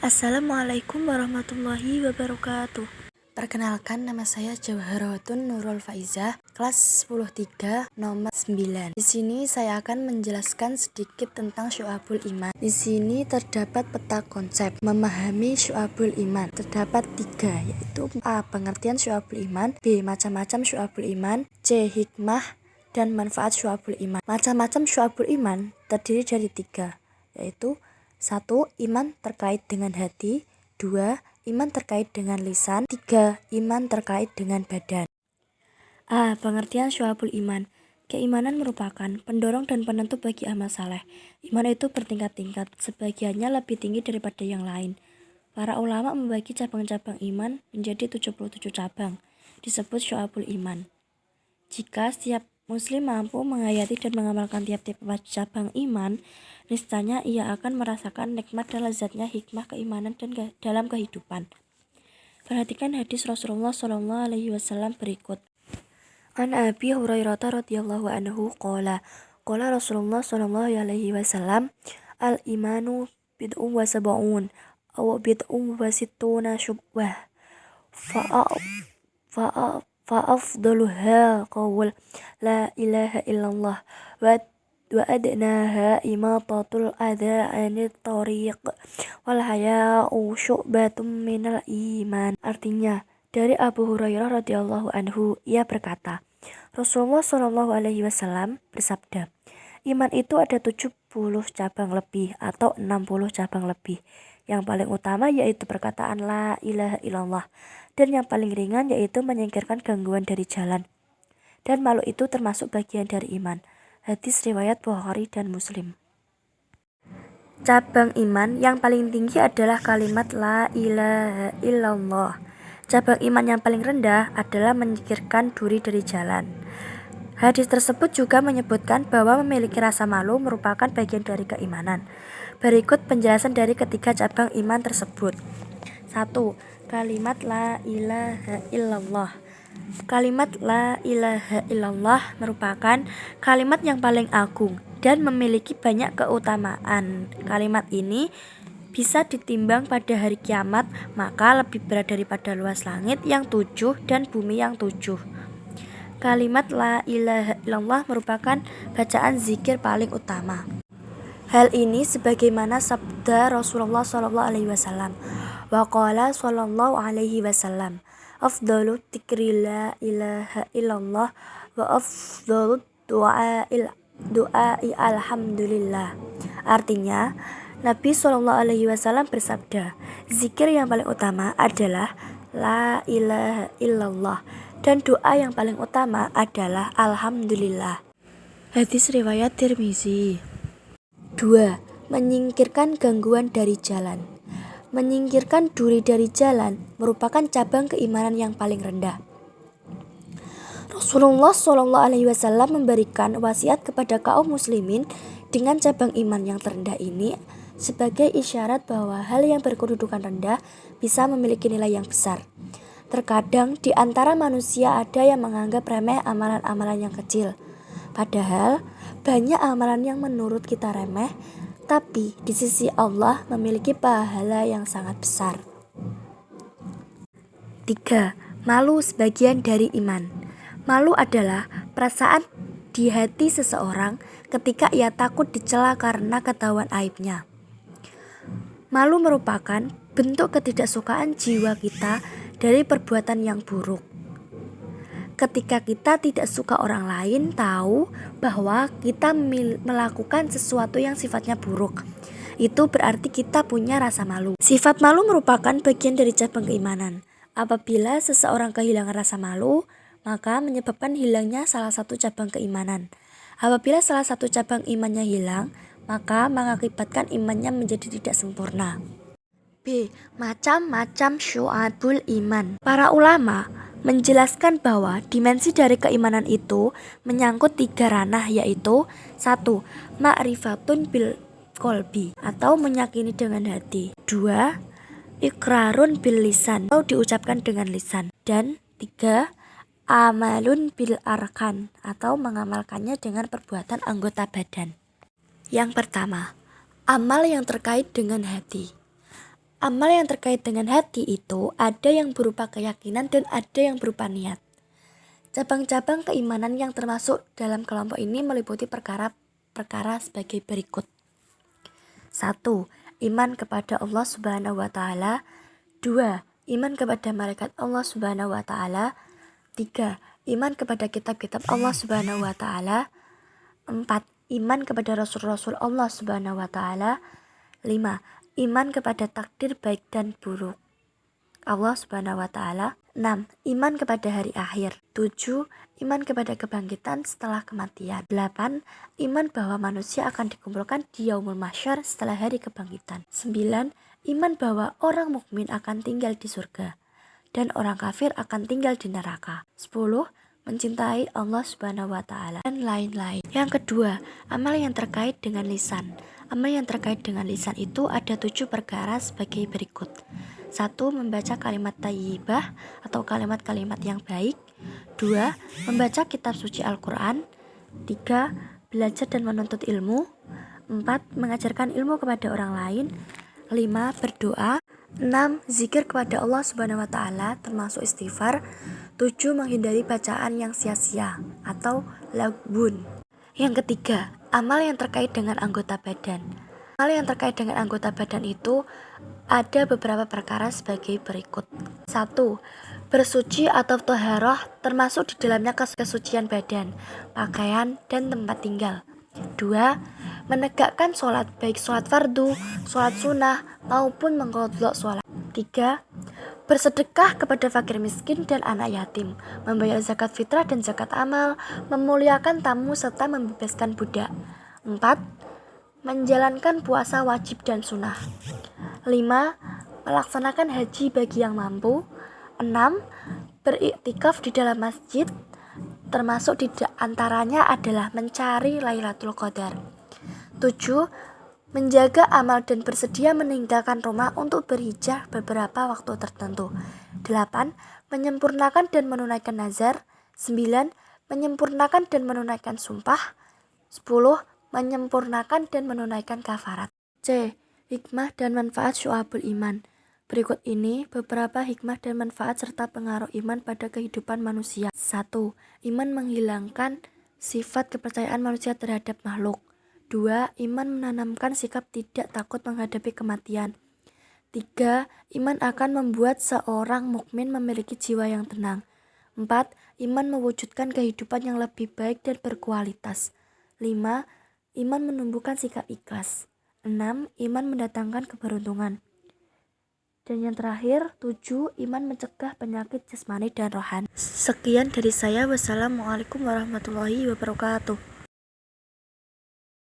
Assalamualaikum warahmatullahi wabarakatuh. Perkenalkan, nama saya Jawharatun Nurul Faizah, kelas 10-3, nomor 9. Di sini saya akan menjelaskan sedikit tentang Syu'abul Iman. Di sini terdapat peta konsep memahami Syu'abul Iman. Terdapat 3, yaitu A. Pengertian Syu'abul Iman, B. Macam-macam Syu'abul Iman, C. Hikmah dan manfaat Syu'abul Iman. Macam-macam Syu'abul Iman terdiri dari 3, yaitu 1. Iman terkait dengan hati, 2. Iman terkait dengan lisan, 3. Iman terkait dengan badan. A. Pengertian Syu'abul Iman. Keimanan merupakan pendorong dan penentu bagi amal saleh. Iman itu bertingkat-tingkat, sebagiannya lebih tinggi daripada yang lain. Para ulama membagi cabang-cabang iman menjadi 77 cabang, disebut Syu'abul Iman. Jika setiap Muslim mampu menghayati dan mengamalkan tiap-tiap cabang iman, niscaya ia akan merasakan nikmat dan lezatnya hikmah keimanan dan dalam kehidupan. Perhatikan hadis Rasulullah SAW berikut. An Abi Hurairah radhiyallahu anhu qala Rasulullah SAW al-imanu bid'un wa sab'un aw bid'un wa sittuna syubwah fa'afdaluha qawl la ilaha illallah wa adnaha imatatul adha anit tariq wal haya'u syu'batun minal iman. Artinya, dari Abu Hurairah radhiyallahu anhu, ia berkata, Rasulullah SAW bersabda, iman itu ada 70 cabang lebih atau 60 cabang lebih. Yang paling utama yaitu perkataan la ilaha illallah, dan yang paling ringan yaitu menyingkirkan gangguan dari jalan. Dan malu itu termasuk bagian dari iman. Hadis riwayat Bukhari dan Muslim. Cabang iman yang paling tinggi adalah kalimat la ilaha illallah. Cabang iman yang paling rendah adalah menyingkirkan duri dari jalan. Hadis tersebut juga menyebutkan bahwa memiliki rasa malu merupakan bagian dari keimanan. Berikut penjelasan dari ketiga cabang iman tersebut. 1. Kalimat la ilaha illallah. Kalimat la ilaha illallah merupakan kalimat yang paling agung dan memiliki banyak keutamaan. Kalimat ini bisa ditimbang pada hari kiamat, maka lebih berat daripada luas langit yang 7 dan bumi yang 7. Kalimat la ilaha illallah merupakan bacaan zikir paling utama. Hal ini sebagaimana sabda Rasulullah SAW. Wa qala sallallahu alaihi wasallam, afdalu dzikri la ilaha illallah wa afdalu du'ai alhamdulillah. Artinya, Nabi SAW bersabda, zikir yang paling utama adalah la ilaha illallah dan doa yang paling utama adalah alhamdulillah. Hadis riwayat Tirmizi. 2. Menyingkirkan gangguan dari jalan. Menyingkirkan duri dari jalan merupakan cabang keimanan yang paling rendah. Rasulullah SAW memberikan wasiat kepada kaum muslimin dengan cabang iman yang terendah ini sebagai isyarat bahwa hal yang berkedudukan rendah bisa memiliki nilai yang besar. Terkadang di antara manusia ada yang menganggap remeh amalan-amalan yang kecil. Padahal banyak amalan yang menurut kita remeh, tapi di sisi Allah memiliki pahala yang sangat besar. 3. Malu sebagian dari iman. Malu adalah perasaan di hati seseorang ketika ia takut dicela karena ketahuan aibnya. Malu merupakan bentuk ketidaksukaan jiwa kita dari perbuatan yang buruk. Ketika kita tidak suka orang lain tahu bahwa kita melakukan sesuatu yang sifatnya buruk, itu berarti kita punya rasa malu. Sifat malu merupakan bagian dari cabang keimanan. Apabila seseorang kehilangan rasa malu, maka menyebabkan hilangnya salah satu cabang keimanan. Apabila salah satu cabang imannya hilang, maka mengakibatkan imannya menjadi tidak sempurna. B. Macam-macam syu'abul iman. Para ulama menjelaskan bahwa dimensi dari keimanan itu menyangkut 3 ranah, yaitu 1. Ma'rifatun bil qalbi atau meyakini dengan hati, 2. Iqrarun bil lisan atau diucapkan dengan lisan, dan 3. Amalun bil arkan atau mengamalkannya dengan perbuatan anggota badan. Yang pertama, amal yang terkait dengan hati. Amal yang terkait dengan hati itu ada yang berupa keyakinan dan ada yang berupa niat. Cabang-cabang keimanan yang termasuk dalam kelompok ini meliputi perkara sebagai berikut. 1. Iman kepada Allah Subhanahu wa taala. 2. Iman kepada malaikat Allah Subhanahu wa taala. 3. Iman kepada kitab-kitab Allah Subhanahu wa taala. 4. Iman kepada rasul-rasul Allah Subhanahu wa taala. 5. Iman kepada takdir baik dan buruk Allah Subhanahu wa taala. 6. Iman kepada hari akhir. 7. Iman kepada kebangkitan setelah kematian. 8. Iman bahwa manusia akan dikumpulkan di yaumul mahsyar setelah hari kebangkitan. 9. Iman bahwa orang mukmin akan tinggal di surga dan orang kafir akan tinggal di neraka. 10. Mencintai Allah Subhanahu wa taala dan lain-lain. Yang kedua, amal yang terkait dengan lisan. Amal yang terkait dengan lisan itu ada 7 perkara sebagai berikut. 1. Membaca kalimat thayyibah atau kalimat-kalimat yang baik. 2. Membaca kitab suci Al-Quran. 3. Belajar dan menuntut ilmu. 4. Mengajarkan ilmu kepada orang lain. 5. Berdoa. 6. Zikir kepada Allah Subhanahu wa taala termasuk istighfar. 7. Menghindari bacaan yang sia-sia atau lagbun. Yang ketiga, amal yang terkait dengan anggota badan. Amal yang terkait dengan anggota badan itu ada beberapa perkara sebagai berikut. 1. Bersuci atau toharoh termasuk di dalamnya kesucian badan, pakaian, dan tempat tinggal. 2. Menegakkan sholat, baik sholat fardu, sholat sunnah, maupun mengqadha sholat. 3. Bersedekah kepada fakir miskin dan anak yatim, membayar zakat fitrah dan zakat amal, memuliakan tamu serta membebaskan budak. 4. Menjalankan puasa wajib dan sunnah. 5. Melaksanakan haji bagi yang mampu. 6. Beriktikaf di dalam masjid, termasuk di antaranya adalah mencari Lailatul Qadar. 7. Menjaga amal dan bersedia meninggalkan rumah untuk berhijrah beberapa waktu tertentu. 8. Menyempurnakan dan menunaikan nazar. 9. Menyempurnakan dan menunaikan sumpah. 10. Menyempurnakan dan menunaikan kafarat. C. Hikmah dan manfaat syu'abul iman. Berikut ini beberapa hikmah dan manfaat serta pengaruh iman pada kehidupan manusia. 1. Iman menghilangkan sifat kepercayaan manusia terhadap makhluk. 2. Iman menanamkan sikap tidak takut menghadapi kematian. 3. Iman akan membuat seorang mukmin memiliki jiwa yang tenang. 4. Iman mewujudkan kehidupan yang lebih baik dan berkualitas. 5. Iman menumbuhkan sikap ikhlas. 6. Iman mendatangkan keberuntungan. Dan yang terakhir, 7. Iman mencegah penyakit jasmani dan rohani. Sekian dari saya. Wassalamualaikum warahmatullahi wabarakatuh.